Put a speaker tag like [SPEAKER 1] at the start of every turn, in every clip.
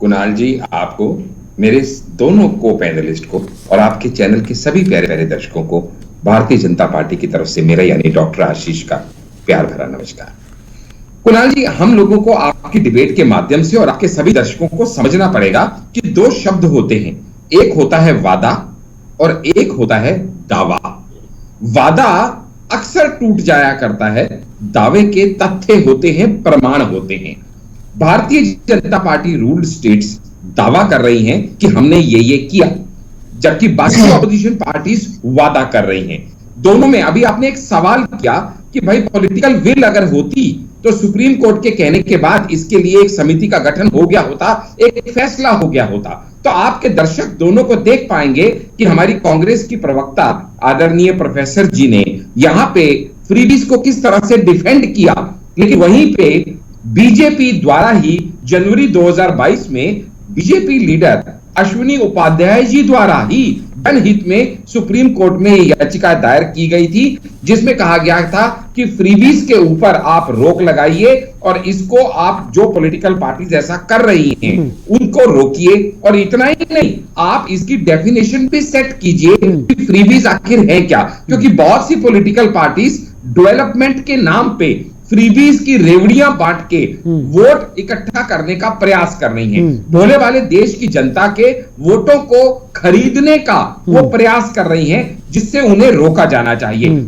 [SPEAKER 1] कुणाल जी, आपको, मेरे दोनों को पैनलिस्ट को और आपके चैनल के सभी प्यारे प्यारे दर्शकों को भारतीय जनता पार्टी की तरफ से मेरा यानी डॉक्टर आशीष का प्यार भरा नमस्कार। कुणाल जी, हम लोगों को आपकी डिबेट के माध्यम से और आपके सभी दर्शकों को समझना पड़ेगा कि दो शब्द होते हैं, एक होता है वादा और एक होता है दावा। वादा अक्सर टूट जाया करता है, दावे के तथ्य होते हैं, प्रमाण होते हैं। Bharatiya Janata party ruled states दावा कर रही हैं कि हमने ये किया, जबकि बाकी ऑपोजिशन पार्टीज वादा कर रही हैं। दोनों में अभी आपने एक सवाल किया कि भाई पॉलिटिकल विल अगर होती तो सुप्रीम कोर्ट के कहने के बाद इसके लिए एक समिति का गठन हो गया होता, एक फैसला हो गया होता। तो आपके दर्शक दोनों को देख पाएंगे कि हमारी कांग्रेस की प्रवक्ता आदरणीय प्रोफेसर जी ने यहां पे फ्रीबीज को किस तरह से डिफेंड किया, लेकिन वहीं पे बीजेपी द्वारा ही जनवरी 2022 में बीजेपी लीडर अश्विनी उपाध्याय जी द्वारा ही जनहित में सुप्रीम कोर्ट में याचिका दायर की गई थी, जिसमें कहा गया था कि फ्रीबीज के ऊपर आप रोक लगाइए और इसको आप जो पॉलिटिकल पार्टीज ऐसा कर रही हैं उनको रोकिए। और इतना ही नहीं, आप इसकी डेफिनेशन भी सेट कीजिए कि फ्रीबीज आखिर है क्या, क्योंकि बहुत सी पॉलिटिकल पार्टीज डेवलपमेंट के नाम पे फ्रीबीज की रेवड़ियां बांट के वोट इकट्ठा करने का प्रयास कर रही हैं। भोले वाले देश की जनता के वोटों को खरीदने का वो प्रयास कर रही हैं, जिससे उन्हें रोका जाना चाहिए।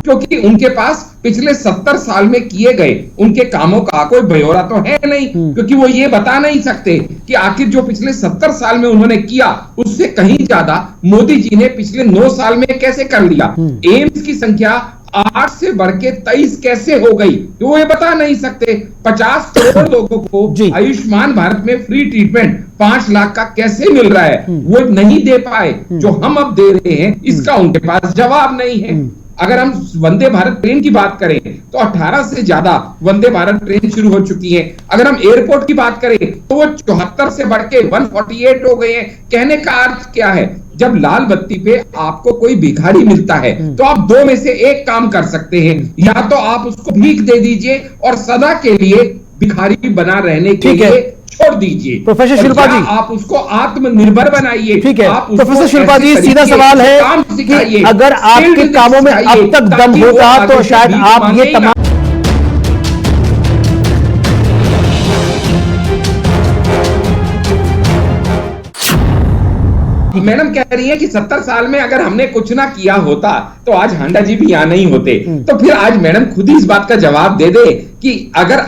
[SPEAKER 1] क्योंकि उनके पास पिछले 70 साल में किए गए उनके कामों का कोई ब्यौरा तो है नहीं, क्योंकि वो ये बता नहीं सकते कि आखिर जो पिछले 70 साल में उन्होंने किया उससे कहीं ज्यादा मोदी जी ने पिछले 9 साल में कैसे कर लिया। एम्स की संख्या 8 से बढ़ के 23 कैसे हो गई, तो वो ये बता नहीं सकते। 50 करोड़ लोगों को आयुष्मान भारत में फ्री ट्रीटमेंट 5 लाख का कैसे मिल रहा है, वो नहीं दे पाए। जो हम अब दे रहे हैं इसका उनके पास जवाब नहीं है। अगर हम वंदे भारत ट्रेन की बात करें तो 18 से ज्यादा वंदे भारत ट्रेन शुरू हो चुकी है। अगर हम एयरपोर्ट की बात करें तो वो 74 से बढ़ के 148 हो गए हैं। कहने का अर्थ क्या है, जब लाल बत्ती पे आपको कोई भिखारी मिलता है तो आप दो में से एक काम कर सकते हैं, या तो आप उसको भीख दे दीजिए और सदा के लिए भिखारी बना रहने के लिए छोड़ दीजिए।
[SPEAKER 2] प्रोफेसर शिल्पा जी,
[SPEAKER 1] आप उसको आत्मनिर्भर बनाइए।
[SPEAKER 2] ठीक है प्रोफेसर शिल्पा जी, सीधा सवाल है कि अगर आपके कामों में अब तक दम होता तो शायद आप ये तमाम
[SPEAKER 1] मैडम कह रही है कि 70 साल में अगर हमने कुछ ना किया होता तो आज हांडा जी भी यहां नहीं होते। तो फिर आज मैडम खुद ही इस बात का जवाब दे दे कि अगर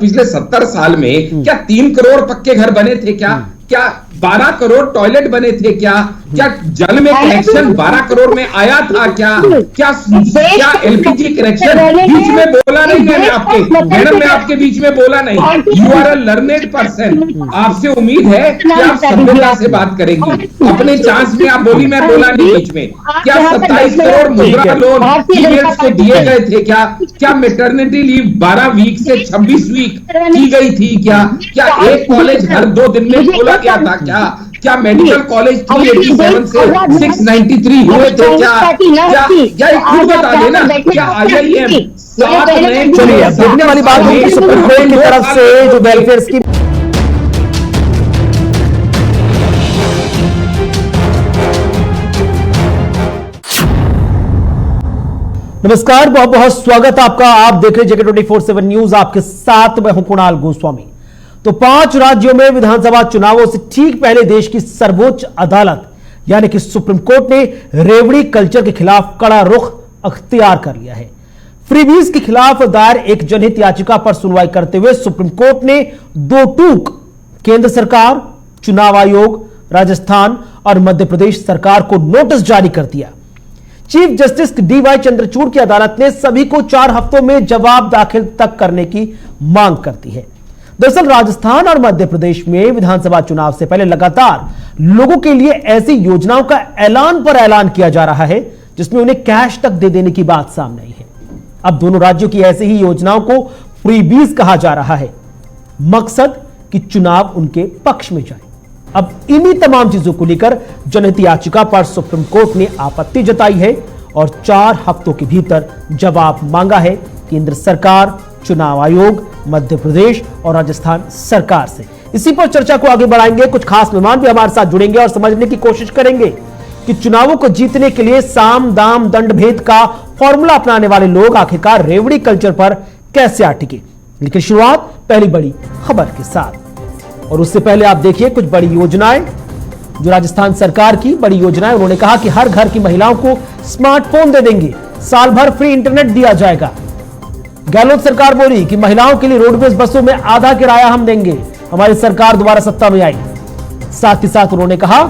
[SPEAKER 1] पिछले 70 साल में क्या 3 करोड़ पक्के घर बने थे, क्या 12 करोड़ टॉयलेट बने थे, क्या जल में कनेक्शन 12 करोड़ में आया था, क्या एलपीजी कनेक्शन बीच में बोला नहीं मैंने आपके, मैडम मैं आपके बीच में बोला नहीं। You are a learned person, आपसे उम्मीद है कि आप सभ्यता से बात करेंगी। अपने चांस में आप बोली, मैं बोला नहीं बीच में। क्या 27 करोड़ मुद्रा लोन फीमेल्स को दिए गए थे, क्या मैटरनिटी लीव 12 वीक से 26 वीक की गई थी, क्या एक कॉलेज हर 2 दिन में खोला गया था, क्या मेडिकल कॉलेज 387 से 693 हुए थे, क्या खुद बता देना, क्या IIM 7 नए।
[SPEAKER 2] चलिए अब देखने वाली बात है कि सुप्रीम कोर्ट की तरफ से जो वेलफेयर स्कीम नमस्कार, बहुत बहुत स्वागत आपका। आप देख रहे JK 24/7 न्यूज, आपके साथ मैं हूं कुणाल गोस्वामी। तो 5 राज्यों में विधानसभा चुनावों से ठीक पहले देश की सर्वोच्च अदालत यानी कि सुप्रीम कोर्ट ने रेवड़ी कल्चर के खिलाफ कड़ा रुख अख्तियार कर लिया है। फ्रीबीज के खिलाफ दायर एक जनहित याचिका पर सुनवाई करते हुए सुप्रीम कोर्ट ने 2 टूक केंद्र सरकार, चुनाव आयोग, राजस्थान और मध्य प्रदेश सरकार को नोटिस जारी कर दिया। चीफ जस्टिस DY चंद्रचूड़ की अदालत ने सभी को 4 हफ्तों में जवाब दाखिल तक करने की मांग करती है। दरअसल राजस्थान और मध्य प्रदेश में विधानसभा चुनाव से पहले लगातार लोगों के लिए ऐसी योजनाओं का ऐलान पर ऐलान किया जा रहा है जिसमें उन्हें कैश तक दे देने की बात सामने आई है। अब दोनों राज्यों की ऐसी ही योजनाओं को फ्रीबीज कहा जा रहा है, मकसद कि चुनाव उनके पक्ष में जाए। अब इन्हीं तमाम चीजों को लेकर जनहित याचिका पर सुप्रीम कोर्ट ने आपत्ति जताई है और 4 हफ्तों के भीतर जवाब मांगा है केंद्र सरकार, चुनाव आयोग, मध्य प्रदेश और राजस्थान सरकार से। इसी पर चर्चा को आगे बढ़ाएंगे। कुछ खास मेहमान भी हमारे साथ जुड़ेंगे और समझने की कोशिश करेंगे कि चुनावों को जीतने के लिए साम दाम दंड भेद का फॉर्मूला अपनाने वाले लोग आखिरकार रेवड़ी कल्चर पर कैसे आ टिके। लेकिन शुरुआत पहली बड़ी खबर के साथ, और उससे पहले आप देखिए कुछ बड़ी योजनाएं जो राजस्थान सरकार की बड़ी योजनाएं। उन्होंने कहा कि हर घर की महिलाओं को स्मार्टफोन दे देंगे, साल भर फ्री इंटरनेट दिया जाएगा। गहलोत सरकार बोली कि महिलाओं के लिए रोडवेज बसों में आधा किराया हम देंगे, हमारी सरकार दोबारा सत्ता में आई। साथ ही साथ उन्होंने कहा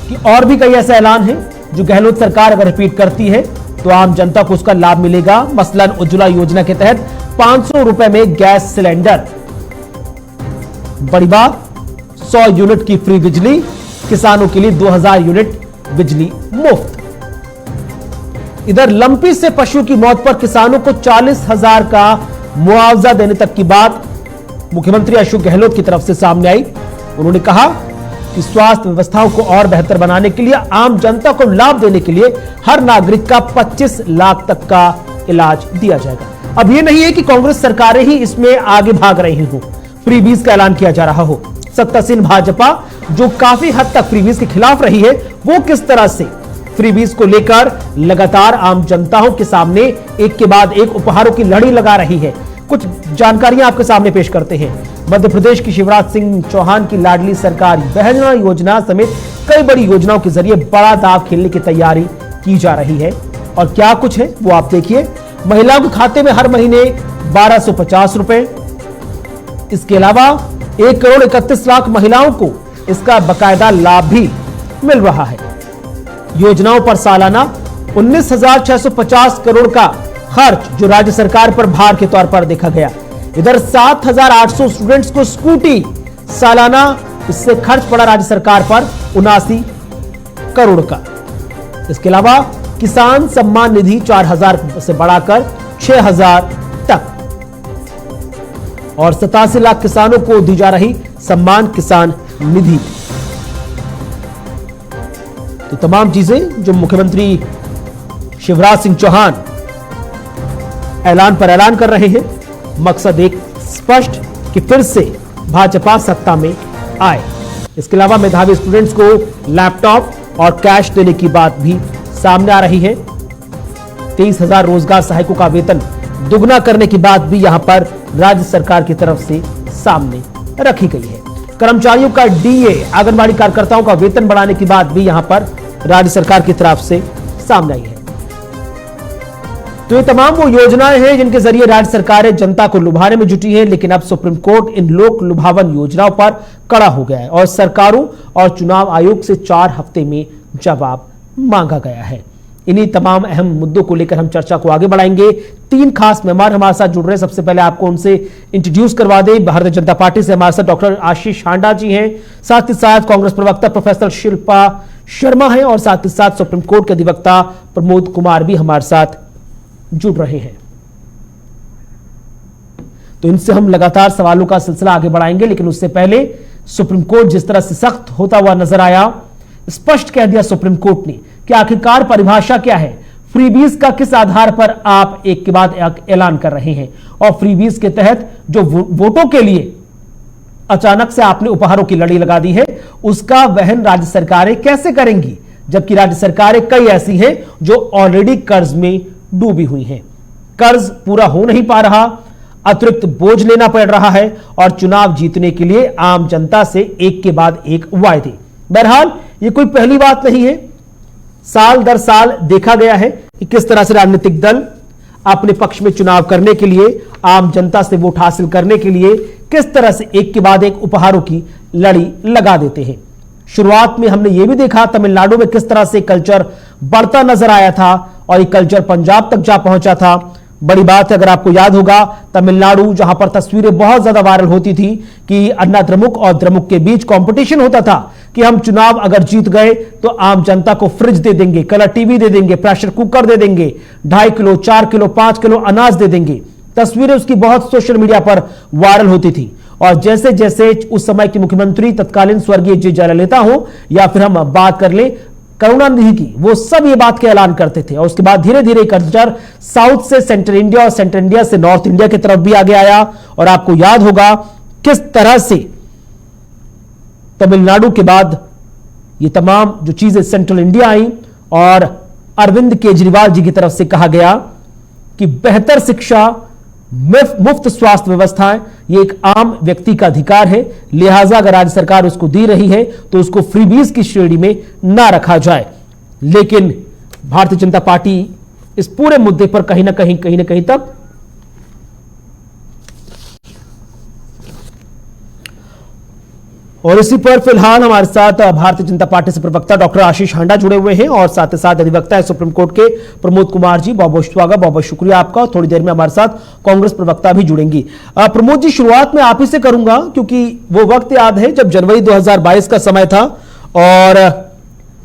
[SPEAKER 2] कि और भी कई ऐसे ऐलान हैं जो गहलोत सरकार अगर रिपीट करती है तो आम जनता को उसका लाभ मिलेगा। मसलन उज्ज्वला योजना के तहत 500 रुपए में गैस सिलेंडर। बड़ी बात, 100 यूनिट की फ्री बिजली, किसानों के लिए 2000 यूनिट बिजली मुफ्त। इधर लंपी से पशु की मौत पर किसानों को 40,000 का मुआवजा देने तक की बात मुख्यमंत्री अशोक गहलोत की तरफ से सामने आई। उन्होंने कहा कि स्वास्थ्य व्यवस्थाओं को और बेहतर बनाने के लिए, आम जनता को लाभ देने के लिए हर नागरिक का 25 लाख तक का इलाज दिया जाएगा। अब यह नहीं है कि कांग्रेस सरकारें ही इसमें आगे भाग रही हो, फ्रीबीज का ऐलान किया जा रहा हो। सत्तासीन भाजपा जो काफी हद तक फ्रीबीज के खिलाफ रही है, वो किस तरह से फ्रीबीज को लेकर लगातार आम जनताओं के सामने एक के बाद एक उपहारों की लड़ी लगा रही है। कुछ जानकारियां आपके सामने पेश करते हैं। मध्य प्रदेश की शिवराज सिंह चौहान की लाडली सरकार बहना योजना समेत कई बड़ी योजनाओं के जरिए बड़ा दांव खेलने की तैयारी की जा रही है। और क्या कुछ है वो आप देखिए। महिलाओं के खाते में हर महीने 1250 रुपए। इसके अलावा 1 करोड़ 31 लाख महिलाओं को इसका बकायदा लाभ भी मिल रहा है। योजनाओं पर सालाना 19,650 करोड़ का खर्च जो राज्य सरकार पर भार के तौर पर देखा गया। इधर 7,800 स्टूडेंट्स को स्कूटी सालाना, इससे खर्च पड़ा राज्य सरकार पर 79 करोड़ का। इसके अलावा किसान सम्मान निधि 4,000 से बढ़ाकर 6,000 तक, और 87 लाख किसानों को दी जा रही सम्मान किसान निधि। तो तमाम चीजें जो मुख्यमंत्री शिवराज सिंह चौहान ऐलान पर ऐलान कर रहे हैं, मकसद एक स्पष्ट कि फिर से भाजपा सत्ता में आए। इसके अलावा मेधावी स्टूडेंट्स को लैपटॉप और कैश देने की बात भी सामने आ रही है। 23,000 रोजगार सहायकों का वेतन दुगना करने की बात भी यहां पर राज्य सरकार की तरफ से सामने रखी गई है। कर्मचारियों का डीए, आंगनबाड़ी कार्यकर्ताओं का वेतन बढ़ाने की बात भी यहां पर राज्य सरकार की तरफ से सामने आई है। तो ये तमाम वो योजनाएं हैं जिनके जरिए राज्य सरकारें जनता को लुभाने में जुटी है। लेकिन अब सुप्रीम कोर्ट इन लोक लुभावन योजनाओं पर कड़ा हो गया है और सरकारों और चुनाव आयोग से 4 हफ्ते में जवाब मांगा गया है। इन्हीं तमाम अहम मुद्दों को लेकर हम चर्चा को आगे बढ़ाएंगे। 3 खास मेहमान हमारे साथ जुड़ रहे हैं। सबसे पहले आपको उनसे इंट्रोड्यूस करवा दें। भारतीय जनता पार्टी से हमारे साथ डॉक्टर आशीष हांडा जी हैं, साथ ही साथ कांग्रेस प्रवक्ता प्रोफेसर शिल्पा शर्मा हैं, और साथ ही साथ सुप्रीम कोर्ट के अधिवक्ता प्रमोद कुमार भी हमारे साथ जुड़ रहे हैं। तो इनसे हम लगातार सवालों का सिलसिला आगे बढ़ाएंगे। लेकिन उससे पहले सुप्रीम कोर्ट जिस तरह से सख्त होता हुआ नजर आया, स्पष्ट कह दिया सुप्रीम कोर्ट ने कि आखिरकार परिभाषा क्या है, फ्रीबीज का किस आधार पर आप एक के बाद एक ऐलान कर रहे हैं, और फ्रीबीज के तहत जो वोटों के लिए अचानक से आपने उपहारों की लड़ी लगा दी है, उसका वहन राज्य सरकारें कैसे करेंगी, जबकि राज्य सरकारें कई ऐसी हैं जो ऑलरेडी कर्ज में डूबी हुई हैं। कर्ज पूरा हो नहीं पा रहा, अतिरिक्त बोझ लेना पड़ रहा है, और चुनाव जीतने के लिए आम जनता से एक के बाद एक वायदे। बहरहाल ये कोई पहली बात नहीं है। साल दर साल देखा गया है कि किस तरह से राजनीतिक दल अपने पक्ष में चुनाव करने के लिए, आम जनता से वोट हासिल करने के लिए किस तरह से एक के बाद एक उपहारों की लड़ी लगा देते हैं। शुरुआत में हमने यह भी देखा तमिलनाडु में किस तरह से कल्चर बढ़ता नजर आया था, और ये कल्चर पंजाब तक जा पहुंचा था। बड़ी बात है, अगर आपको याद होगा, तमिलनाडु जहां पर तस्वीरें बहुत ज्यादा वायरल होती थी कि अन्ना द्रमुक और द्रमुक के बीच कंपटीशन होता था कि हम चुनाव अगर जीत गए तो आम जनता को फ्रिज दे देंगे, कलर टीवी दे देंगे, प्रेशर कुकर दे देंगे, 2.5 किलो 4 किलो 5 किलो अनाज दे देंगे। तस्वीरें उसकी बहुत सोशल मीडिया पर वायरल होती थी। और जैसे जैसे उस समय के मुख्यमंत्री तत्कालीन स्वर्गीय जी जयललिता हो, या फिर हम बात कर लें करुणानिधि की, वो सब ये बात के ऐलान करते थे। और उसके बाद धीरे धीरे कल्चर साउथ से सेंट्रल इंडिया और सेंट्रल इंडिया से नॉर्थ इंडिया की तरफ भी आगे आया। और आपको याद होगा किस तरह से तमिलनाडु के बाद ये तमाम जो चीजें सेंट्रल इंडिया आई और अरविंद केजरीवाल जी की तरफ से कहा गया कि बेहतर शिक्षा, मुफ्त स्वास्थ्य व्यवस्थाएं ये एक आम व्यक्ति का अधिकार है, लिहाजा अगर राज्य सरकार उसको दे रही है तो उसको फ्रीबीज की श्रेणी में ना रखा जाए। लेकिन भारतीय जनता पार्टी इस पूरे मुद्दे पर कहीं ना कहीं तक और इसी पर फिलहाल हमारे साथ भारतीय जनता पार्टी से प्रवक्ता डॉक्टर आशीष हांडा जुड़े हुए हैं और साथ ही साथ अधिवक्ता है सुप्रीम कोर्ट के प्रमोद कुमार जी। बहुत बहुत स्वागत, बहुत बहुत शुक्रिया आपका। थोड़ी देर में हमारे साथ कांग्रेस प्रवक्ता भी जुड़ेंगी। प्रमोद जी, शुरुआत में आप ही से करूंगा क्योंकि वो वक्त याद है जब जनवरी 2022 का समय था और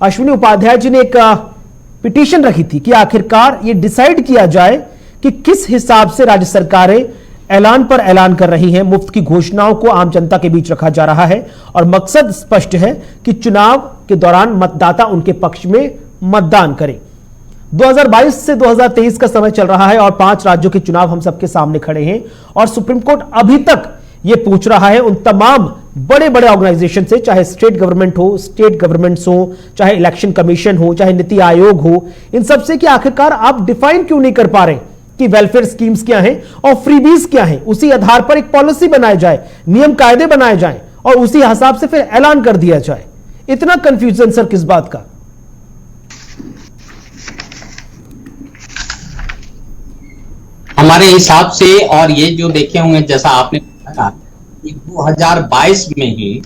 [SPEAKER 2] अश्विनी उपाध्याय जी ने एक पिटीशन रखी थी कि आखिरकार ये डिसाइड किया जाए कि किस हिसाब से राज्य सरकारें ऐलान पर ऐलान कर रही हैं, मुफ्त की घोषणाओं को आम जनता के बीच रखा जा रहा है और मकसद स्पष्ट है कि चुनाव के दौरान मतदाता उनके पक्ष में मतदान करें। 2022 से 2023 का समय चल रहा है और 5 राज्यों के चुनाव हम सबके सामने खड़े हैं और सुप्रीम कोर्ट अभी तक यह पूछ रहा है उन तमाम बड़े बड़े ऑर्गेनाइजेशन से, चाहे स्टेट गवर्नमेंट हो, स्टेट गवर्नमेंट्स हो, चाहे इलेक्शन कमीशन हो, चाहे नीति आयोग हो, इन सबसे कि आखिरकार आप डिफाइन क्यों नहीं कर पा रहे कि वेलफेयर स्कीम्स क्या हैं और फ्रीबीज क्या हैं। उसी आधार पर एक पॉलिसी बनाई जाए, नियम कायदे बनाए जाएं और उसी हिसाब से फिर ऐलान कर दिया जाए। इतना कंफ्यूजन सर किस बात का?
[SPEAKER 3] हमारे हिसाब से, और ये जो देखे होंगे जैसा आपने कहा 2022 में ही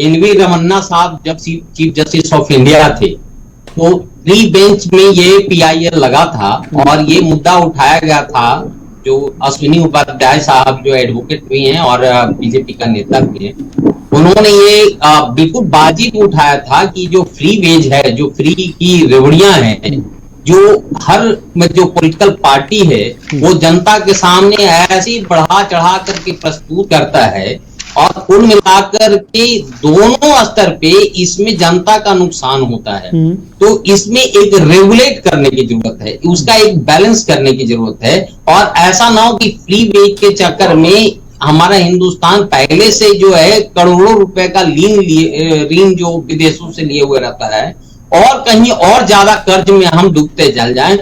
[SPEAKER 3] एनवी रमन्ना साहब जब चीफ जस्टिस ऑफ इंडिया थे तो प्री बेंच में ये पीआईएल लगा था और ये मुद्दा उठाया गया था। जो अश्विनी उपाध्याय साहब जो एडवोकेट भी हैं और बीजेपी का नेता भी हैं, उन्होंने ये बिल्कुल बाजी उठाया था कि जो फ्री वेज है, जो फ्री की रेवड़ियां हैं, जो हर जो पॉलिटिकल पार्टी है वो जनता के सामने ऐसे ही बढ़ा चढ़ा करके प्रस्तुत करता है और कुल मिलाकर के दोनों स्तर पे इसमें जनता का नुकसान होता है। तो इसमें एक रेगुलेट करने की जरूरत है, उसका एक बैलेंस करने की जरूरत है और ऐसा ना हो कि फ्री वेज के चक्कर में हमारा हिंदुस्तान पहले से जो है करोड़ों रुपए का ऋण जो विदेशों से लिए हुए रहता है और कहीं और ज्यादा कर्ज में हम डूबते चल जाएं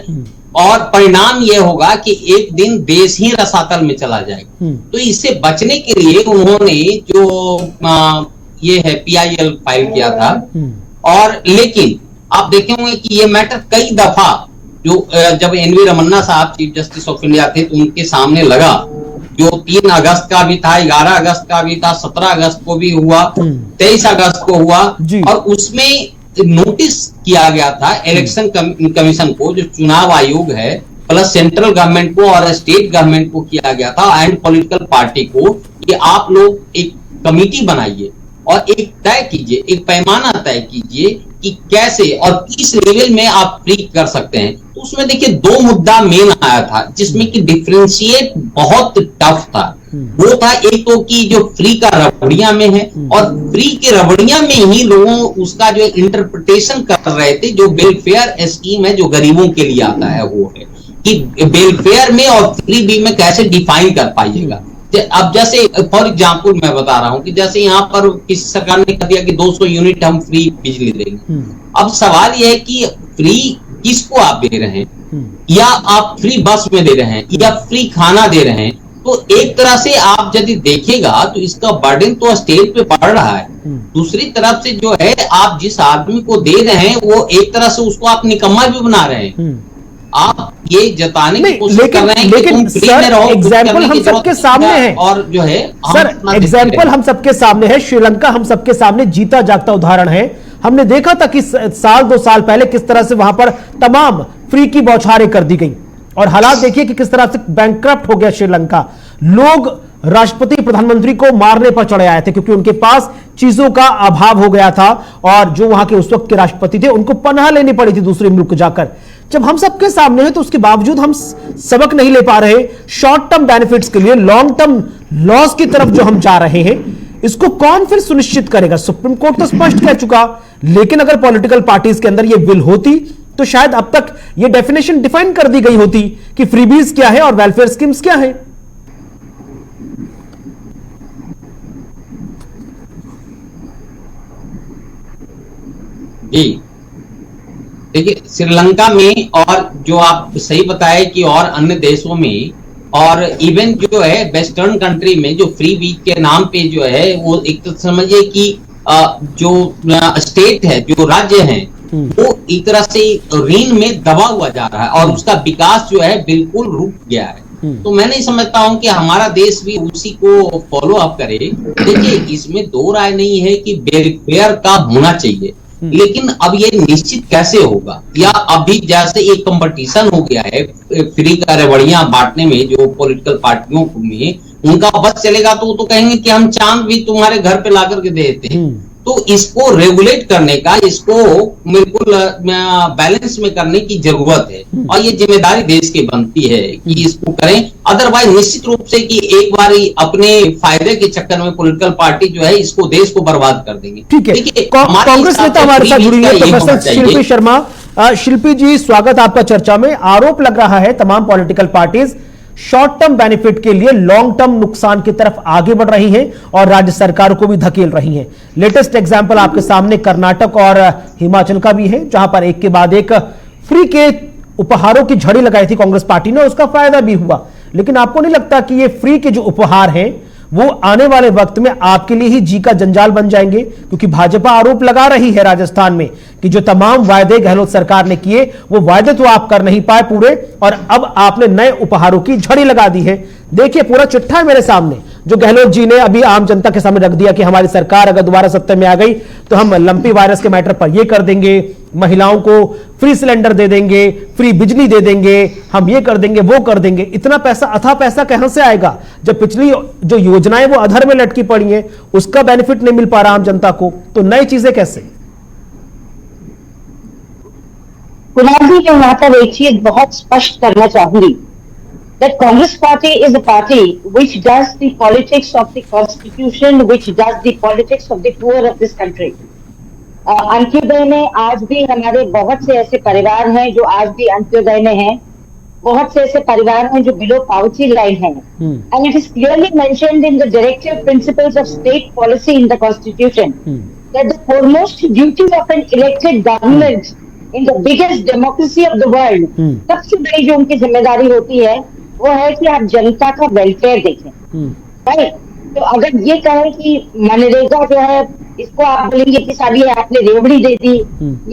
[SPEAKER 3] और परिणाम यह होगा कि एक दिन देश ही रसातल में चला जाएगा। तो इससे बचने के लिए उन्होंने जो ये है पीआईएल फाइल किया था। और लेकिन आप देखेंगे कि ये मैटर कई दफा जो जब एनवी रमन्ना साहब चीफ जस्टिस ऑफ इंडिया थे तो उनके सामने लगा, जो 3 अगस्त का भी था, 11 अगस्त का भी था, 17 अगस्त को भी हुआ, 23 अगस्त को हुआ और उसमें नोटिस किया गया था इलेक्शन कमीशन को, जो चुनाव आयोग है, प्लस सेंट्रल गवर्नमेंट को और स्टेट गवर्नमेंट को किया गया था एंड पॉलिटिकल पार्टी को कि आप लोग एक कमेटी बनाइए और एक तय कीजिए, एक पैमाना तय कीजिए कि कैसे और किस लेवल में आप फ्री कर सकते हैं। तो उसमें देखिए 2 मुद्दा मेन आया था जिसमें कि डिफरेंशिएट बहुत टफ था। वो था एक तो कि जो फ्री का रबड़िया में है और फ्री के रबड़िया में ही लोगों उसका जो इंटरप्रिटेशन कर रहे थे, जो वेलफेयर स्कीम है जो गरीबों के लिए आता है वो है कि वेलफेयर में और फ्री बी में कैसे डिफाइन कर पाइएगा। अब जैसे फॉर एग्जांपल मैं बता रहा हूं कि जैसे यहाँ पर किसी सरकार ने कह दिया कि 200 यूनिट हम फ्री बिजली देंगे। अब सवाल यह है कि फ्री किसको आप दे रहे हैं, या आप फ्री बस में दे रहे हैं या फ्री खाना दे रहे हैं। तो एक तरह से आप यदि देखेगा तो इसका बर्डन तो स्टेट पे पड़ रहा है। दूसरी तरफ से जो है आप जिस आदमी को दे रहे हैं वो एक तरह से उसको आप निकम्मा भी बना रहे हैं। आप ये जताने की कोशिश कर रहे हैं
[SPEAKER 2] लेकिन सर एग्जाम्पल हम सबके सामने है
[SPEAKER 3] और जो है
[SPEAKER 2] सर एग्जाम्पल हम सबके सामने है। श्रीलंका हम सबके सामने जीता जागता उदाहरण है। हमने देखा था कि साल 2 साल पहले किस तरह से वहां पर तमाम फ्री की बौछारें कर दी गई और हालात देखिए कि किस तरह से बैंकक्रप्ट हो गया श्रीलंका। लोग राष्ट्रपति प्रधानमंत्री को मारने पर चढ़े आए थे क्योंकि उनके पास चीजों का अभाव हो गया था और जो वहां के उस वक्त के राष्ट्रपति थे उनको पनाह लेनी पड़ी थी दूसरे मुल्क जाकर। जब हम सबके सामने है तो उसके बावजूद हम सबक नहीं ले पा रहे। शॉर्ट टर्म बेनिफिट्स के लिए लॉन्ग टर्म लॉस की तरफ जो हम जा रहे हैं, इसको कौन फिर सुनिश्चित करेगा? सुप्रीम कोर्ट तो स्पष्ट कह चुका, लेकिन अगर पॉलिटिकल पार्टीज के अंदर ये विल होती तो शायद अब तक ये डेफिनेशन डिफाइन कर दी गई होती कि फ्रीबीज क्या है और वेलफेयर स्कीम्स क्या है।
[SPEAKER 3] जी देखिए, श्रीलंका में और जो आप सही बताए कि और अन्य देशों में और इवन जो है वेस्टर्न कंट्री में जो फ्री वीज के नाम पे जो है वो एक तो समझिए कि जो स्टेट है, जो राज्य है, वो एक तरह से ऋण में दबा हुआ जा रहा है और उसका विकास जो है बिल्कुल रुक गया है। तो मैं नहीं समझता हूं कि हमारा देश भी उसी को फॉलो अप करे। देखिए, इसमें दो राय नहीं है कि वेलफेयर का होना चाहिए, लेकिन अब ये निश्चित कैसे होगा, या अभी जैसे एक कंपटीशन हो गया है फ्री का रेवड़ियां बांटने में जो पॉलिटिकल पार्टियों में, उनका बस चलेगा तो वो तो कहेंगे कि हम चांद भी तुम्हारे घर पे ला करके दे देते हैं। तो इसको रेगुलेट करने का, इसको बिल्कुल बैलेंस में करने की जरूरत है और ये जिम्मेदारी देश की बनती है कि इसको करें। अदरवाइज निश्चित रूप से कि एक बार अपने फायदे के चक्कर में पॉलिटिकल पार्टी जो है इसको, देश को बर्बाद कर देंगे।
[SPEAKER 2] ठीक है, कांग्रेस नेता हमारे साथ जुड़ी है प्रोफेसर शिल्पी शर्मा। शिल्पी जी, स्वागत आपका चर्चा में। आरोप लग रहा है तमाम political parties short term benefit के लिए लॉन्ग टर्म नुकसान की तरफ आगे बढ़ रही हैं और राज्य सरकारों को भी धकेल रही हैं। लेटेस्ट एग्जांपल आपके सामने कर्नाटक और हिमाचल का भी है, जहां पर एक के बाद एक फ्री के उपहारों की झड़ी लगाई थी कांग्रेस पार्टी ने, उसका फायदा भी हुआ। लेकिन आपको नहीं लगता कि ये फ्री के जो उपहार हैं वो आने वाले वक्त में आपके लिए ही जी का जंजाल बन जाएंगे? क्योंकि भाजपा आरोप लगा रही है राजस्थान में कि जो तमाम वायदे गहलोत सरकार ने किए वो वायदे तो आप कर नहीं पाए पूरे, और अब आपने नए उपहारों की झड़ी लगा दी है। देखिए, पूरा चिट्ठा है मेरे सामने जो गहलोत जी ने अभी आम जनता के सामने रख दिया कि हमारी सरकार अगर दोबारा सत्ता में आ गई तो हम लंपी वायरस के मैटर पर ये कर देंगे, महिलाओं को फ्री सिलेंडर दे देंगे, फ्री बिजली दे देंगे, हम ये कर देंगे, वो कर देंगे। इतना पैसा, अथाह पैसा कहां से आएगा जब पिछली जो योजनाएं वो अधर में लटकी पड़ी हैं, उसका बेनिफिट नहीं मिल पा रहा आम जनता को, तो नई चीजें कैसे?
[SPEAKER 4] कुणाल जी, मैं यहाँ पर एक चीज बहुत स्पष्ट करना चाहूंगी that Congress party is a party which does the politics of the constitution, which does the politics of the poor of this country. Antyodaya में आज भी हमारे बहुत से ऐसे परिवार हैं जो आज भी अंत्योदय में हैं, बहुत से ऐसे परिवार हैं जो बिलो पॉवर्टी लाइन हैं, and it is clearly mentioned in the directive principles of state policy in the constitution that the foremost duty of an elected government in the biggest democracy of the world, सबसे बड़ी जो उनकी जिम्मेदारी होती है वो है कि आप जनता का वेलफेयर देखें, राइट? तो अगर ये कहें कि मनरेगा जो है इसको आप बोलेंगे कि सारी आपने रेवड़ी दे दी,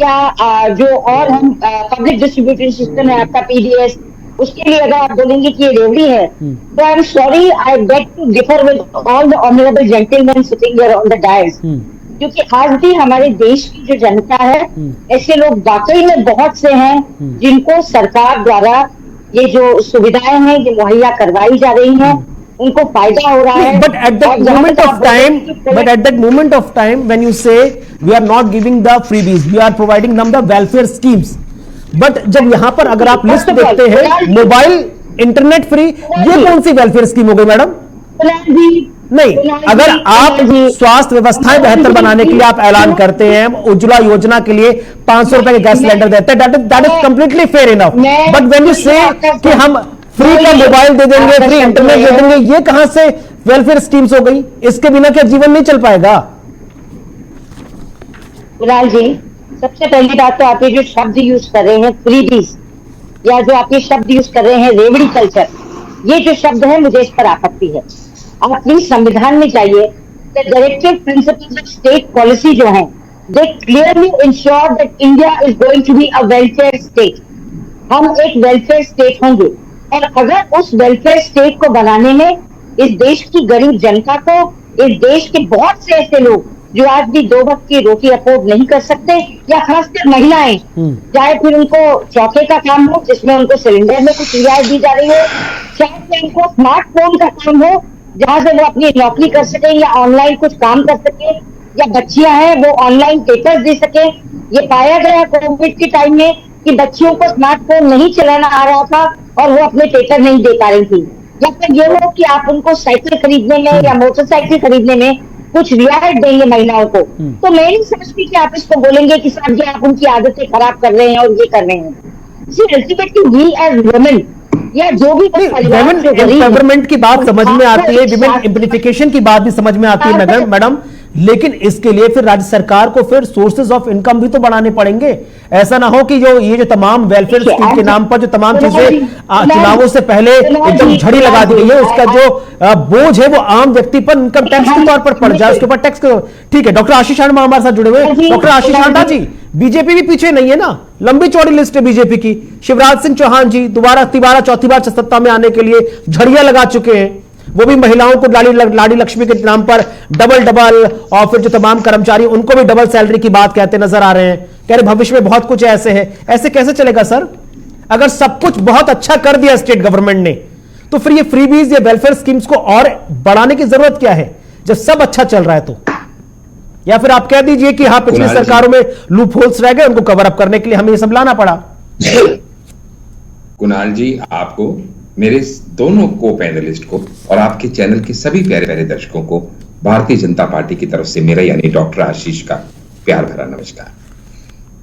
[SPEAKER 4] या जो और हम पब्लिक डिस्ट्रीब्यूशन सिस्टम है आपका पीडीएस, उसके लिए अगर आप बोलेंगे कि ये रेवड़ी है, तो I am sorry, I beg to differ with all the honourable gentleman sitting here on the dais, क्योंकि आज भी हमारे देश की जो जनता है, ऐसे लोग वाकई में बहुत से हैं जिनको सरकार द्वारा ये जो सुविधाएं हैं ये मुहैया करवाई जा रही हैं, उनको फायदा हो रहा है।
[SPEAKER 2] But at that moment of time when you say we are not giving the freebies, we are providing them the welfare schemes, but जब यहां पर अगर आप लिस्ट देखते हैं मोबाइल इंटरनेट फ्री, ये कौन सी वेलफेयर स्कीम हो गई मैडम? नहीं, अगर आप स्वास्थ्य व्यवस्थाएं बेहतर बनाने के लिए आप ऐलान करते हैं, उज्ज्वला योजना के लिए 500 रुपए के गैस सिलेंडर देते हैं, that is completely fair enough. But when you से कि हम फ्री का मोबाइल दे देंगे, फ्री इंटरनेट दे देंगे, ये कहां से वेलफेयर स्कीम्स हो गई? इसके बिना क्या जीवन नहीं चल पाएगा?
[SPEAKER 4] कुणाल जी, सबसे पहली बात तो आप ये जो शब्द यूज कर रहे हैं फ्रीबीज, या जो आप ये शब्द यूज कर रहे हैं रेवड़ी कल्चर, ये जो शब्द है मुझे इस पर आपत्ति है। आप प्लीज संविधान में जाइए, the directive principles of state policy जो है they clearly ensure that India is going to be a welfare state. हम एक वेलफेयर स्टेट होंगे, और अगर उस वेलफेयर स्टेट को बनाने में इस देश की गरीब जनता को, इस देश के बहुत से ऐसे लोग जो आज भी 2 वक्त की रोटी अफोर्ड नहीं कर सकते, या खासकर महिलाएं, चाहे फिर उनको चौके का काम हो जिसमें उनको सिलेंडर में कुछ रियायत दी जा रही हो, चाहे फिर उनको स्मार्टफोन का काम हो जहां से वो अपनी नौकरी कर सके या ऑनलाइन कुछ काम कर सके, या बच्चियां हैं वो ऑनलाइन पेपर्स दे सके। ये पाया गया कोविड के टाइम में कि बच्चियों को स्मार्टफोन नहीं चलाना आ रहा था और वो अपने पेपर नहीं दे पा रही थी। या फिर ये हो कि आप उनको साइकिल खरीदने में या मोटरसाइकिल खरीदने में कुछ रियायत देंगे महिलाओं को, तो मैं नहीं समझती कि आप इसको बोलेंगे कि सर जी आप उनकी आदतें खराब कर रहे हैं और ये कर रहे हैं। See ultimately we as women या जो भी
[SPEAKER 2] वुमेन एम्पावरमेंट की बात समझ में आती है, विमेन एम्प्लीफिकेशन की बात भी समझ में आती है मैडम, लेकिन इसके लिए फिर राज्य सरकार को फिर सोर्सेज ऑफ इनकम भी तो बढ़ाने पड़ेंगे। ऐसा ना हो कि ये जो तमाम वेलफेयर स्कीम के नाम पर जो तमाम चीजें चुनावों से पहले एकदम झड़ी लगा दी गई है, उसका जो बोझ है वो आम व्यक्ति पर इनकम टैक्स के तौर पर पड़ जाए, उसके ऊपर टैक्स। ठीक है, डॉक्टर आशीष आंडा हमारे साथ जुड़े हुए। डॉक्टर आशीष आंडा जी, बीजेपी भी पीछे नहीं है ना, लंबी चौड़ी लिस्ट है बीजेपी की। शिवराज सिंह चौहान जी दोबारा चौथी बार सत्ता में आने के लिए झड़ियां लगा चुके हैं, वो भी महिलाओं को लाड़ी लक्ष्मी के नाम पर डबल और फिर जो तमाम कर्मचारी उनको भी डबल सैलरी की बात कहते नजर आ रहे हैं। कह रहे भविष्य में बहुत कुछ ऐसे है। ऐसे कैसे चलेगा सर? अगर सब कुछ बहुत अच्छा कर दिया स्टेट गवर्नमेंट ने, तो फिर ये फ्रीबीज या वेलफेयर स्कीम्स को और बढ़ाने की जरूरत क्या है जब सब अच्छा चल रहा है तो? या फिर आप कह दीजिए कि हाँ पिछली सरकारों में लूप होल्स रह गए, उनको कवर अप करने के लिए हमें ये सब लाना पड़ा।
[SPEAKER 1] कुणाल जी, आपको, मेरे दोनों को पैनलिस्ट को और आपके चैनल के सभी प्यारे प्यारे दर्शकों को भारतीय जनता पार्टी की तरफ से मेरा यानी डॉक्टर आशीष का प्यार भरा नमस्कार।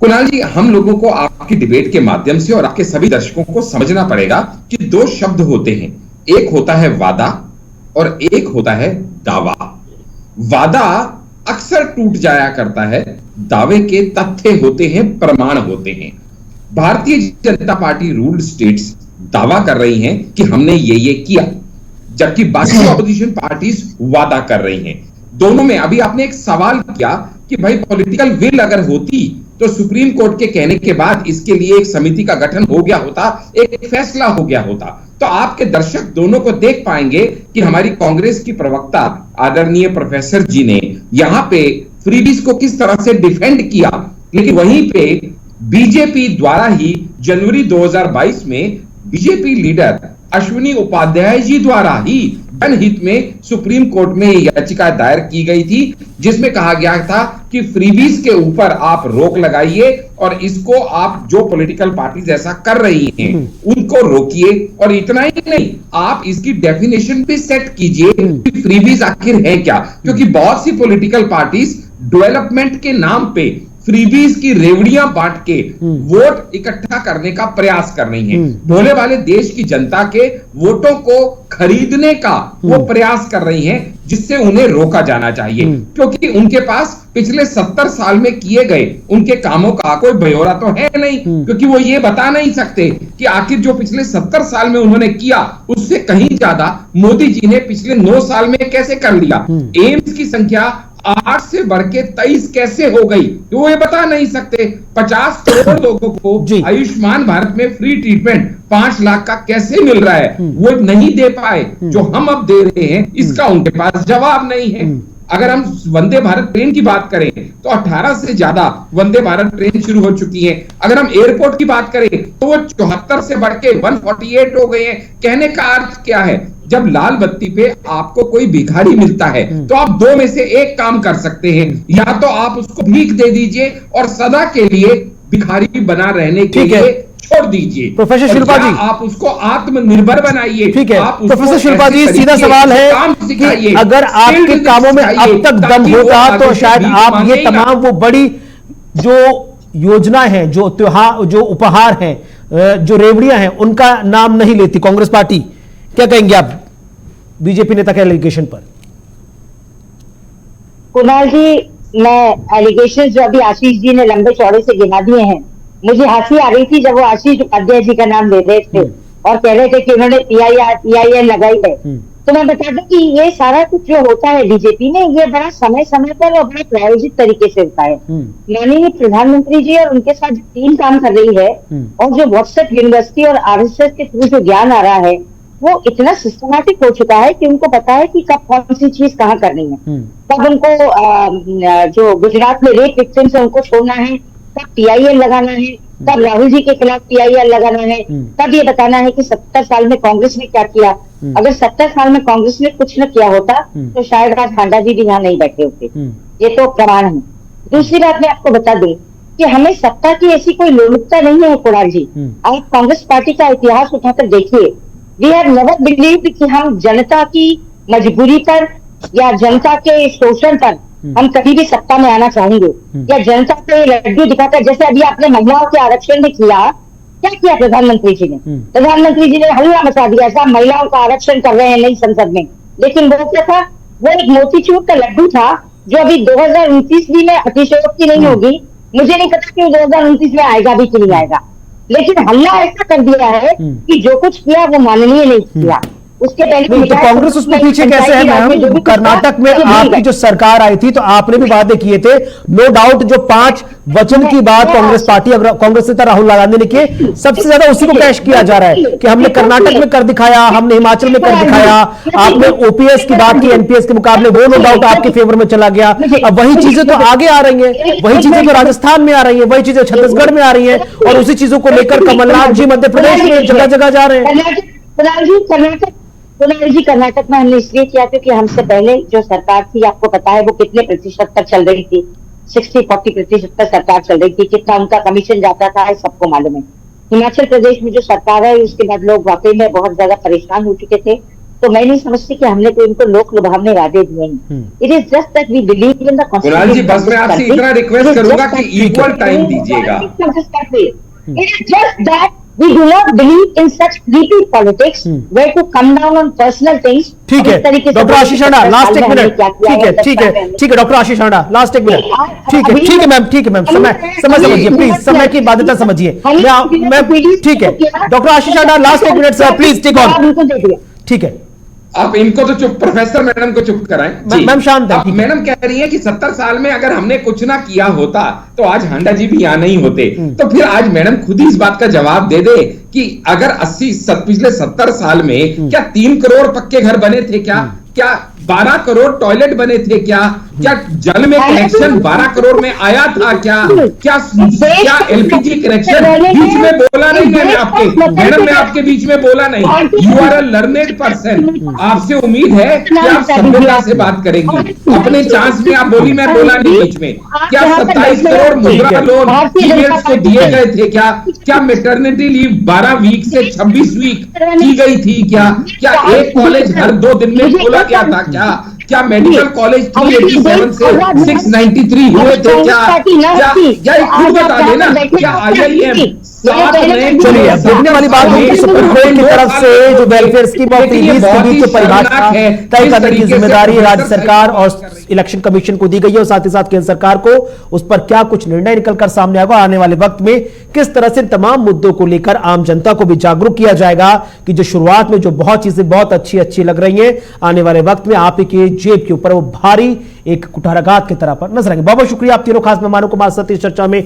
[SPEAKER 1] कुणाल जी, हम लोगों को आपकी डिबेट के माध्यम से और आपके सभी दर्शकों को समझना पड़ेगा कि दो शब्द होते हैं, एक होता है वादा और एक होता है दावा। वादा अक्सर टूट जाया करता है, दावे के तथ्य होते हैं, प्रमाण होते हैं। Bharatiya Janata party ruled states दावा कर रही हैं कि हमने ये किया, जबकि बाकी ऑपोजिशन पार्टीज वादा कर रही हैं। दोनों में अभी आपने एक सवाल किया कि भाई पॉलिटिकल विल अगर होती तो सुप्रीम कोर्ट के कहने के बाद इसके लिए एक समिति का गठन हो गया होता, एक फैसला हो गया होता, तो आपके दर्शक दोनों को देख पाएंगे कि हमारी कांग्रेस की प्रवक्ता आदरणीय प्रोफेसर जी ने यहां पे फ्रीबीज को किस तरह से डिफेंड किया, लेकिन वहीं पे बीजेपी द्वारा ही जनवरी 2022 में बीजेपी लीडर अश्विनी उपाध्याय जी द्वारा ही जनहित में सुप्रीम कोर्ट में याचिका दायर की गई थी, जिसमें कहा गया था कि फ्रीबीज के ऊपर आप रोक लगाइए और इसको आप जो पॉलिटिकल पार्टीज ऐसा कर रही हैं उनको रोकिए, और इतना ही नहीं आप इसकी डेफिनेशन भी सेट कीजिए कि फ्रीबीज आखिर है क्या, क्योंकि बहुत सी पॉलिटिकल पार्टीज डेवलपमेंट के नाम पे फ्रीबीज की रेवड़ियां बांट के वोट इकट्ठा करने का प्रयास कर रही हैं। भोले वाले देश की जनता के वोटों को खरीदने का वो प्रयास कर रही हैं, जिससे उन्हें रोका जाना चाहिए, क्योंकि उनके पास पिछले 70 साल में किए गए उनके कामों का कोई ब्यौरा तो है नहीं, क्योंकि वो ये बता नहीं सकते कि आखिर जो पिछले 70 साल में उन्होंने किया उससे कहीं ज्यादा मोदी जी ने पिछले 9 साल में कैसे कर लिया। एम्स की संख्या 8 से बढ़ के 23 कैसे हो गई, तो वो ये बता नहीं सकते। 50 करोड़ लोगों को आयुष्मान भारत में फ्री ट्रीटमेंट 5 लाख का कैसे मिल रहा है, वो नहीं दे पाए, जो हम अब दे रहे हैं इसका उनके पास जवाब नहीं है। अगर हम वंदे भारत ट्रेन की बात करें तो 18 से ज्यादा वंदे भारत ट्रेन शुरू हो चुकी है। अगर हम एयरपोर्ट की बात करें तो वो 74 से बढ़ के 148 हो गए हैं। कहने का अर्थ क्या है, जब लाल बत्ती पे आपको कोई भिखारी मिलता है तो आप दो में से एक काम कर सकते हैं, या तो आप उसको भीख दे दीजिए और सदा के लिए भिखारी बना रहने के लिए छोड़ दीजिए।
[SPEAKER 2] प्रोफेसर शिल्पा जी,
[SPEAKER 1] आप उसको आत्मनिर्भर बनाइए।
[SPEAKER 2] ठीक है प्रोफेसर शिल्पा जी, सीधा सवाल है कि अगर आपके कामों में अब तक दम होता तो शायद आप ये तमाम वो बड़ी जो योजना है, जो त्योहार, जो उपहार है, जो रेवड़ियां हैं, उनका नाम नहीं लेती कांग्रेस पार्टी। क्या कहेंगे आप बीजेपी नेता के एलिगेशन पर?
[SPEAKER 4] कुणाल जी, मैं एलिगेशन जो अभी आशीष जी ने लंबे चौड़े से गिना दिए हैं, मुझे हंसी आ रही थी जब वो आशीष उपाध्याय जी का नाम ले रहे थे और कह रहे थे कि उन्होंने पीआईएल लगाई है। तो मैं बता दूं कि ये सारा कुछ जो होता है बीजेपी ने, ये बड़ा समय समय पर और बड़ा प्रायोजित तरीके से होता है। माननीय प्रधानमंत्री जी और उनके साथ टीम काम कर रही है, और जो व्हाट्सएप यूनिवर्सिटी और आरएसएस के थ्रू जो ज्ञान आ रहा है वो इतना सिस्टमैटिक हो चुका है कि उनको पता है कि कब कौन सी चीज कहाँ करनी है, कब उनको जो गुजरात में रेप विक्टिम्स है उनको छोड़ना है, कब पीआईएल लगाना है, कब राहुल जी के खिलाफ पीआईएल लगाना है, कब ये बताना है कि 70 साल में कांग्रेस ने क्या किया। अगर 70 साल में कांग्रेस ने कुछ न किया होता तो शायद आज हांडा जी भी यहाँ नहीं बैठे होते। ये तो प्रमाण है। दूसरी बात मैं आपको बता दूं कि हमें सत्ता की ऐसी कोई लोलुपता नहीं है कुणाल जी। आप कांग्रेस पार्टी का इतिहास उठाकर देखिए, वी हैव नेवर बिलीव्ड कि हम जनता की मजबूरी पर या जनता के शोषण पर हम कभी भी सत्ता में आना चाहेंगे, या जनता को लड्डू दिखाकर, जैसे अभी आपने महिलाओं के आरक्षण में किया, क्या किया प्रधानमंत्री जी ने? प्रधानमंत्री जी ने हल्ला मचा दिया, ऐसा महिलाओं का आरक्षण कर रहे हैं नई संसद में। लेकिन वो क्या था? वो एक मोतीचूर का लड्डू था जो अभी 2029 भी में अतिशयोक्ति नहीं होगी, मुझे नहीं पता कि 2029 में आएगा भी कि नहीं आएगा, लेकिन हल्ला ऐसा कर दिया है कि जो कुछ किया वो माननीय नहीं किया। उसके पहले
[SPEAKER 2] तो कांग्रेस उसमें पीछे कैसे है मैम? कर्नाटक में आपकी जो सरकार आई थी तो आपने भी वादे किए थे, नो डाउट जो 5 वचन की बात कांग्रेस पार्टी, कांग्रेस नेता राहुल गांधी ने की, सबसे ज्यादा उसी को कैश किया जा रहा है कि हमने कर्नाटक में कर दिखाया, हमने हिमाचल में कर दिखाया, आपने ओपीएस की बात की एनपीएस के मुकाबले, वो नो डाउट आपके फेवर में चला गया। अब वही चीजें तो आगे आ रही है, वही चीजें तो राजस्थान में आ रही है, वही चीजें छत्तीसगढ़ में आ रही है, और उसी चीजों को लेकर कमलनाथ जी मध्य प्रदेश में जगह जगह जा रहे हैं।
[SPEAKER 4] कुणाल जी, कर्नाटक में हमने इसलिए किया क्योंकि हमसे पहले जो सरकार थी, आपको पता है वो कितने प्रतिशत तक चल रही थी, 60-40% तक सरकार चल रही थी, कितना उनका कमीशन जाता था सबको मालूम है। हिमाचल प्रदेश में जो सरकार है उसके बाद लोग वाकई में बहुत ज्यादा परेशान हो चुके थे, तो मैं नहीं समझती कि हमने कोई इनको लोक लुभावने वादे दिए हैं। It is just that we believe in the
[SPEAKER 1] Kunal ji, बस मैं आपसे इतना रिक्वेस्ट करूंगा कि इक्वल टाइम दीजिएगा।
[SPEAKER 4] It is just that we do not believe in such creepy politics where to come down on personal things.
[SPEAKER 2] ठीक है डॉक्टर आशीष आंडा, लास्ट एक मिनट। ठीक है डॉक्टर आशीष आंडा, लास्ट एक मिनट। ठीक है मैम, समय समझिए प्लीज, समय की बाध्यता समझिए। मैं ठीक है डॉक्टर आशीष आंडा, लास्ट एक minute sir, please take on. ठीक है,
[SPEAKER 1] आप इनको तो चुप, प्रोफेसर मैडम को चुप कराएं।
[SPEAKER 2] मैम शांत है।
[SPEAKER 1] मैडम कह रही है कि 70 साल में अगर हमने कुछ ना किया होता तो आज हांडा जी भी यहाँ नहीं होते। तो फिर आज मैडम खुद ही इस बात का जवाब दे दे कि अगर पिछले 70 साल में क्या 3 करोड़ पक्के घर बने थे, क्या 12 करोड़ टॉयलेट बने थे, क्या जल में कनेक्शन 12 करोड़ में आया था, क्या एलपीजी कनेक्शन? बीच में बोला नहीं मैंने आपके, मैडम मैं आपके बीच में बोला नहीं। You are a learned person, आपसे उम्मीद है कि आप सभ्यता से बात करेंगी। अपने चांस में आप बोली, मैं बोला नहीं बीच में। क्या 27 करोड़ मुद्रा लोन फीमेल्स को दिए गए थे? क्या मैटरनिटी लीव 12 वीक से 26 वीक की गई थी? क्या एक कॉलेज हर 2 दिन में खोला गया था? क्या मेडिकल कॉलेज 387 से 693 हुए थे? क्या खुद बता देना। क्या IIM
[SPEAKER 2] चलिए अब देखने वाली बात होगी सुप्रीम कोर्ट की तरफ से जो वेलफेयर स्कीम ऑफ रिलीज के बीच परिभाषा तय करने की जिम्मेदारी राज्य सरकार और इलेक्शन कमीशन को दी गई है, और साथ ही साथ केंद्र सरकार को उस पर क्या कुछ निर्णय निकलकर सामने आएगा, आने वाले वक्त में किस तरह से तमाम मुद्दों को लेकर आम जनता को भी जागरूक किया जाएगा कि जो शुरुआत में जो बहुत चीजें बहुत अच्छी लग रही हैं, आने वाले वक्त में आप की जेब के ऊपर वो भारी एक कुठाराघात की तरह पर नजर आएंगे। बहुत बहुत शुक्रिया आप तीनों खास मेहमानों को हमारे साथ इस चर्चा में